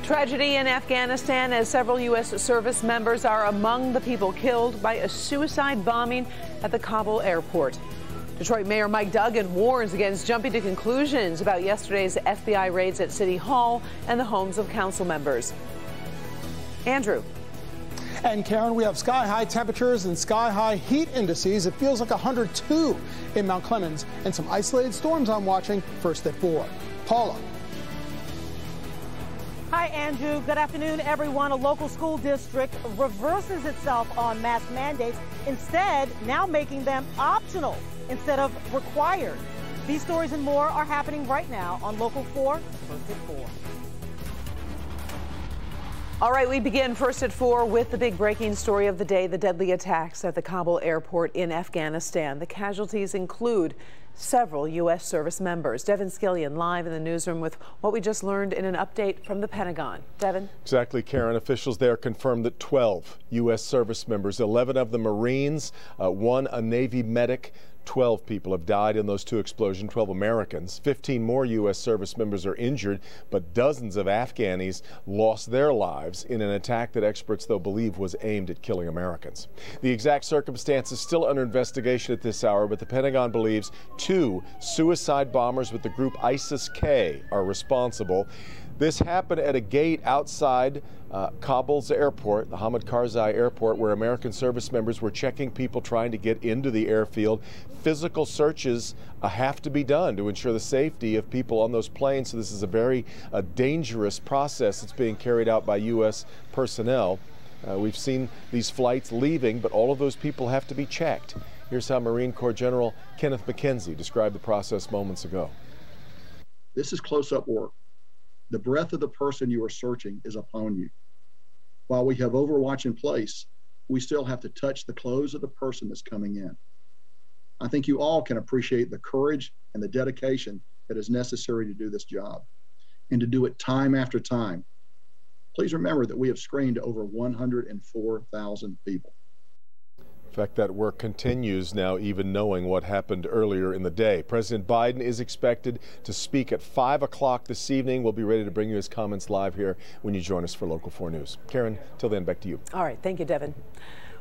Tragedy in Afghanistan as several U.S. service members are among the people killed by a suicide bombing at the Kabul airport. Detroit Mayor Mike Duggan warns against jumping to conclusions about yesterday's FBI raids at City Hall and the homes of council members. Andrew. And Karen, we have sky-high temperatures and sky-high heat indices. It feels like 102 in Mount Clemens, and some isolated storms I'm watching first at 4. Paula. Hi, Andrew. Good afternoon, everyone. A local school district reverses itself on mask mandates, instead now making them optional instead of required. These stories and more are happening right now on Local 4, First at 4. All right, we begin First at 4 with the big breaking story of the day, the deadly attacks at the Kabul airport in Afghanistan. The casualties include several U.S. service members. Devin Skillion live in the newsroom with what we just learned in an update from the Pentagon. Devin? Exactly, Karen. Officials there confirmed that 12 U.S. service members, 11 of them Marines, one a Navy medic, 12 people have died in those two explosions, 12 Americans. 15 more U.S. service members are injured, but dozens of Afghanis lost their lives in an attack that experts, though, believe was aimed at killing Americans. The exact circumstances still under investigation at this hour, but the Pentagon believes 2 suicide bombers with the group ISIS-K are responsible. This happened at a gate outside Kabul's airport, the Hamid Karzai airport, where American service members were checking people trying to get into the airfield. Physical searches have to be done to ensure the safety of people on those planes. So this is a very dangerous process that's being carried out by U.S. personnel. We've seen these flights leaving, but all of those people have to be checked. Here's how Marine Corps General Kenneth McKenzie described the process moments ago. This is close-up work. The breath of the person you are searching is upon you. While we have Overwatch in place, we still have to touch the clothes of the person that's coming in. I think you all can appreciate the courage and the dedication that is necessary to do this job and to do it time after time. Please remember that we have screened over 104,000 people. In fact, that work continues now, even knowing what happened earlier in the day. President Biden is expected to speak at 5 o'clock this evening. We'll be ready to bring you his comments live here when you join us for Local 4 News. Karen, till then, back to you. All right. Thank you, Devin.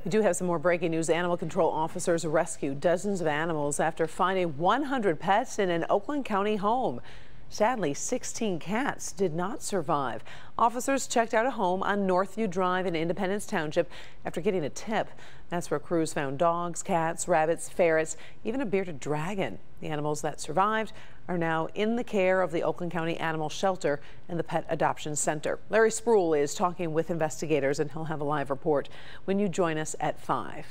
We do have some more breaking news. Animal control officers rescued dozens of animals after finding 100 pets in an Oakland County home. Sadly, 16 cats did not survive. Officers checked out a home on Northview Drive in Independence Township after getting a tip. That's where crews found dogs, cats, rabbits, ferrets, even a bearded dragon. The animals that survived are now in the care of the Oakland County Animal Shelter and the Pet Adoption Center. Larry Spruill is talking with investigators, and he'll have a live report when you join us at 5.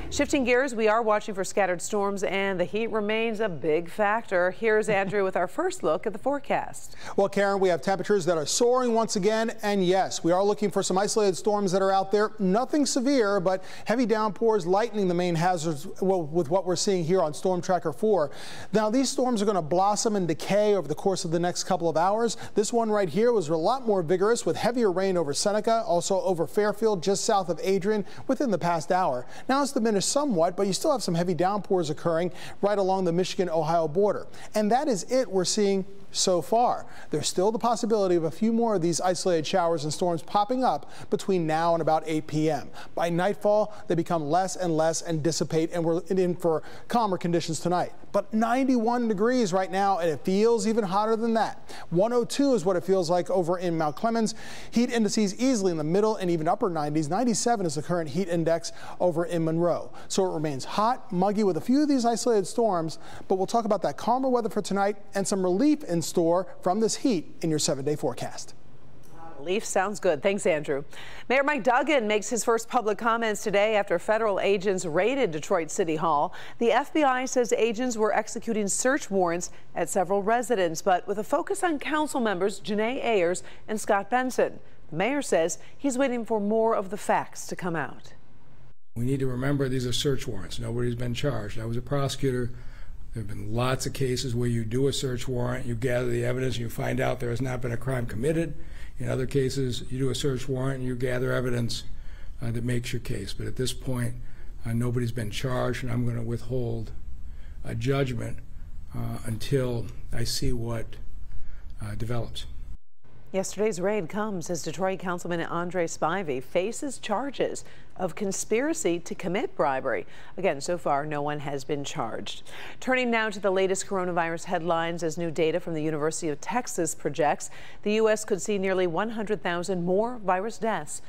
Shifting gears, we are watching for scattered storms, and the heat remains a big factor. Here's Andrew with our first look at the forecast. Well, Karen, we have temperatures that are soaring once again, and yes, we are looking for some isolated storms that are out there. Nothing severe, but heavy downpours lightening the main hazards with what we're seeing here on Storm Tracker 4. Now, these storms are going to blossom and decay over the course of the next couple of hours. This one right here was a lot more vigorous with heavier rain over Seneca, also over Fairfield, just south of Adrian within the past hour. Now it's diminished somewhat, but you still have some heavy downpours occurring right along the Michigan-Ohio border. And that is it we're seeing so far. There's still the possibility of a few more of these isolated showers and storms popping up between now and about 8 p.m. By nightfall, they become less and less and dissipate, and we're in for calmer conditions tonight. But 91 degrees right now, and it feels even hotter than that. 102 is what it feels like over in Mount Clemens. Heat indices easily in the middle and even upper 90s. 97 is the current heat index over in Monroe. So it remains hot, muggy with a few of these isolated storms, but we'll talk about that calmer weather for tonight and some relief in store from this heat in your 7-day forecast. Relief sounds good. Thanks, Andrew. Mayor Mike Duggan makes his first public comments today after federal agents raided Detroit City Hall. The FBI says agents were executing search warrants at several residences, but with a focus on council members Janae Ayers and Scott Benson. The mayor says he's waiting for more of the facts to come out. We need to remember these are search warrants. Nobody's been charged. I was a prosecutor. There have been lots of cases where you do a search warrant, you gather the evidence, and you find out there has not been a crime committed. In other cases, you do a search warrant and you gather evidence that makes your case. But at this point, nobody's been charged, and I'm going to withhold a judgment until I see what develops. Yesterday's raid comes as Detroit Councilman Andre Spivey faces charges of conspiracy to commit bribery. Again, so far, no one has been charged. Turning now to the latest coronavirus headlines, as new data from the University of Texas projects the U.S. could see nearly 100,000 more virus deaths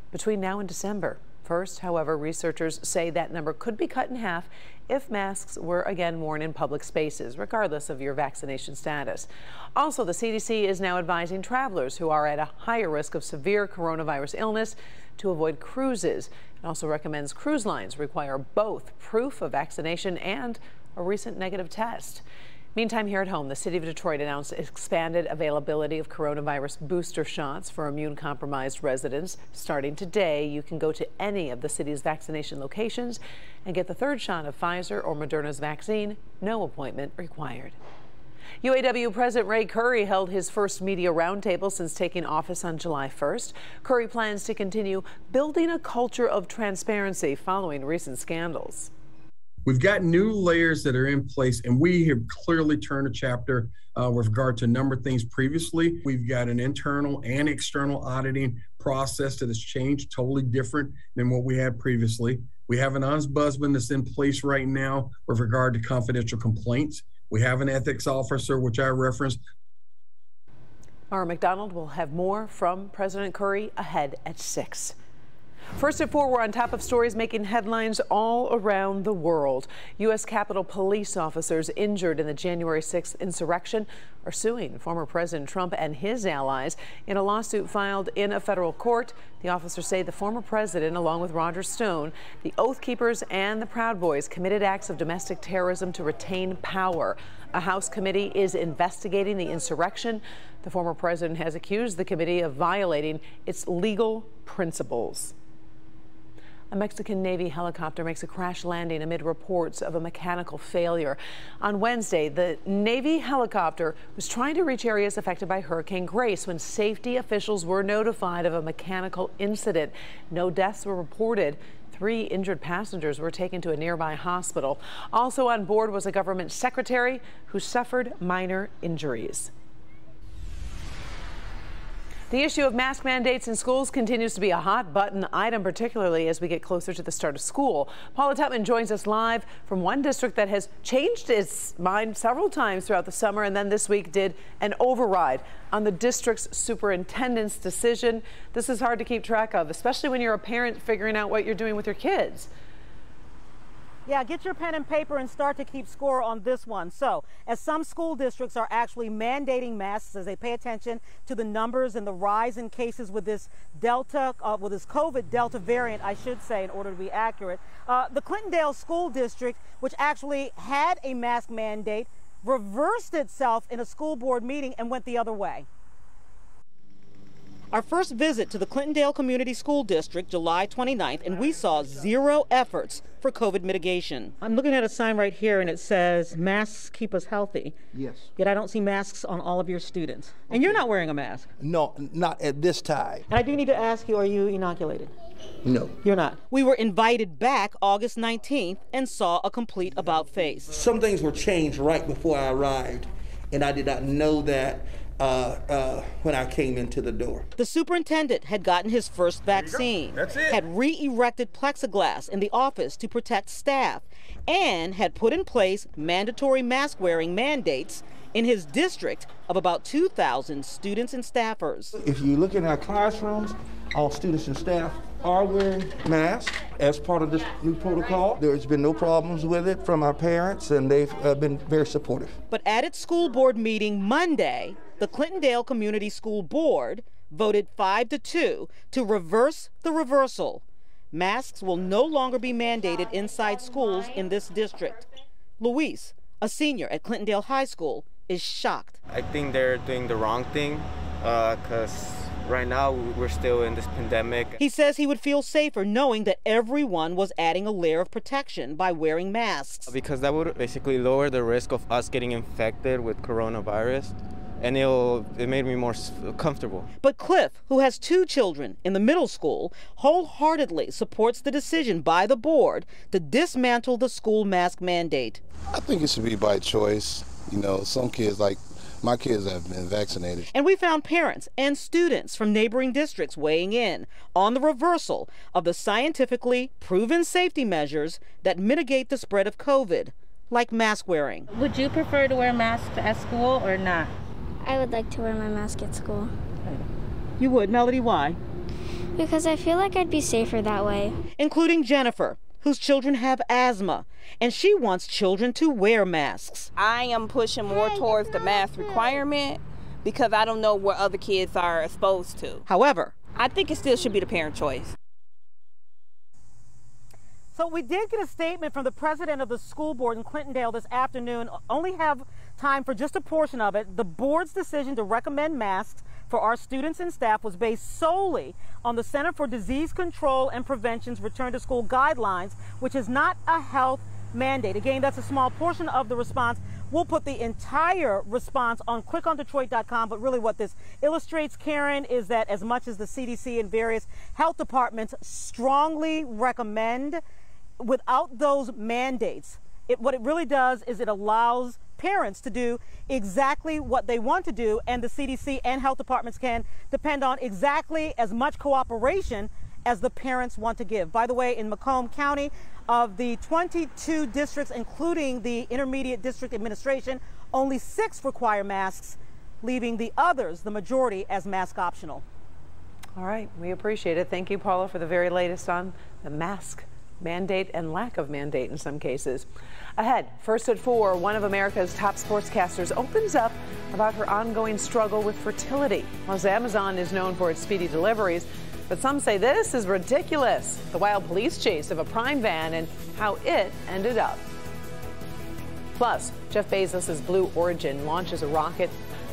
between now and December. First, however, researchers say that number could be cut in half if masks were again worn in public spaces, regardless of your vaccination status. Also, the CDC is now advising travelers who are at a higher risk of severe coronavirus illness to avoid cruises. It also recommends cruise lines require both proof of vaccination and a recent negative test. Meantime, here at home, the city of Detroit announced expanded availability of coronavirus booster shots for immune-compromised residents. Starting today, you can go to any of the city's vaccination locations and get the third shot of Pfizer or Moderna's vaccine. No appointment required. UAW President Ray Curry held his first media roundtable since taking office on July 1st. Curry plans to continue building a culture of transparency following recent scandals. We've got new layers that are in place, and we have clearly turned a chapter with regard to a number of things previously. We've got an internal and external auditing process that has changed, totally different than what we had previously. We have an ombudsman that's in place right now with regard to confidential complaints. We have an ethics officer, which I referenced. Mara McDonald will have more from President Curry ahead at 6. First at 4, we're on top of stories making headlines all around the world. U.S. Capitol police officers injured in the January 6th insurrection are suing former President Trump and his allies in a lawsuit filed in a federal court. The officers say the former president, along with Roger Stone, the Oath Keepers, and the Proud Boys committed acts of domestic terrorism to retain power. A House committee is investigating the insurrection. The former president has accused the committee of violating its legal principles. A Mexican Navy helicopter makes a crash landing amid reports of a mechanical failure. On Wednesday, the Navy helicopter was trying to reach areas affected by Hurricane Grace when safety officials were notified of a mechanical incident. No deaths were reported. 3 injured passengers were taken to a nearby hospital. Also on board was a government secretary who suffered minor injuries. The issue of mask mandates in schools continues to be a hot button item, particularly as we get closer to the start of school. Paula Tutman joins us live from one district that has changed its mind several times throughout the summer and then this week did an override on the district's superintendent's decision. This is hard to keep track of, especially when you're a parent figuring out what you're doing with your kids. Yeah, get your pen and paper and start to keep score on this one. So, as some school districts are actually mandating masks as they pay attention to the numbers and the rise in cases with this COVID Delta variant, I should say, in order to be accurate, the Clintondale School District, which actually had a mask mandate, reversed itself in a school board meeting and went the other way. Our first visit to the Clintondale Community School District, July 29th, and we saw 0 efforts for COVID mitigation. I'm looking at a sign right here, and it says, masks keep us healthy. Yes. Yet I don't see masks on all of your students. And you're not wearing a mask. No, not at this time. And I do need to ask you, are you inoculated? No. You're not. We were invited back August 19th and saw a complete about face. Some things were changed right before I arrived, and I did not know that when I came into the door. The superintendent had gotten his first vaccine, had re-erected plexiglass in the office to protect staff, and had put in place mandatory mask wearing mandates in his district of about 2,000 students and staffers. If you look in our classrooms, all students and staff are wearing masks as part of this new protocol. There's been no problems with it from our parents, and they've been very supportive. But at its school board meeting Monday, the Clintondale Community School Board voted 5-2 to reverse the reversal. Masks will no longer be mandated inside schools in this district. Luis, a senior at Clintondale High School, is shocked. I think they're doing the wrong thing because right now we're still in this pandemic. He says he would feel safer knowing that everyone was adding a layer of protection by wearing masks. Because that would basically lower the risk of us getting infected with coronavirus, and it made me more comfortable. But Cliff, who has 2 children in the middle school, wholeheartedly supports the decision by the board to dismantle the school mask mandate. I think it should be by choice. You know, some kids like My kids have been vaccinated. And we found parents and students from neighboring districts weighing in on the reversal of the scientifically proven safety measures that mitigate the spread of COVID, like mask wearing. Would you prefer to wear a mask at school or not? I would like to wear my mask at school. You would? Melody, why? Because I feel like I'd be safer that way. Including Jennifer, whose children have asthma, and she wants children to wear masks. I am pushing more towards the mask requirement because I don't know what other kids are exposed to. However, I think it still should be the parent choice. So we did get a statement from the president of the school board in Clintondale this afternoon. Only have time for just a portion of it. The board's decision to recommend masks for our students and staff was based solely on the Center for Disease Control and Prevention's return to school guidelines, which is not a health mandate. Again, that's a small portion of the response. We'll put the entire response on clickondetroit.com, but really what this illustrates, Karen, is that as much as the CDC and various health departments strongly recommend, without those mandates, what it really does is it allows parents to do exactly what they want to do, and the CDC and health departments can depend on exactly as much cooperation as the parents want to give. By the way, in Macomb County, of the 22 districts, including the Intermediate District Administration, only 6 require masks, leaving the others, the majority, as mask optional. All right, we appreciate it. Thank you, Paula, for the very latest on the mask mandate and lack of mandate in some cases. Ahead, first at 4, one of America's top sportscasters opens up about her ongoing struggle with fertility. Plus, Amazon is known for its speedy deliveries, but some say this is ridiculous. The wild police chase of a Prime van and how it ended up. Plus, Jeff Bezos' Blue Origin launches a rocket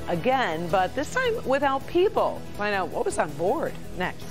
again, but this time without people. Find out what was on board next.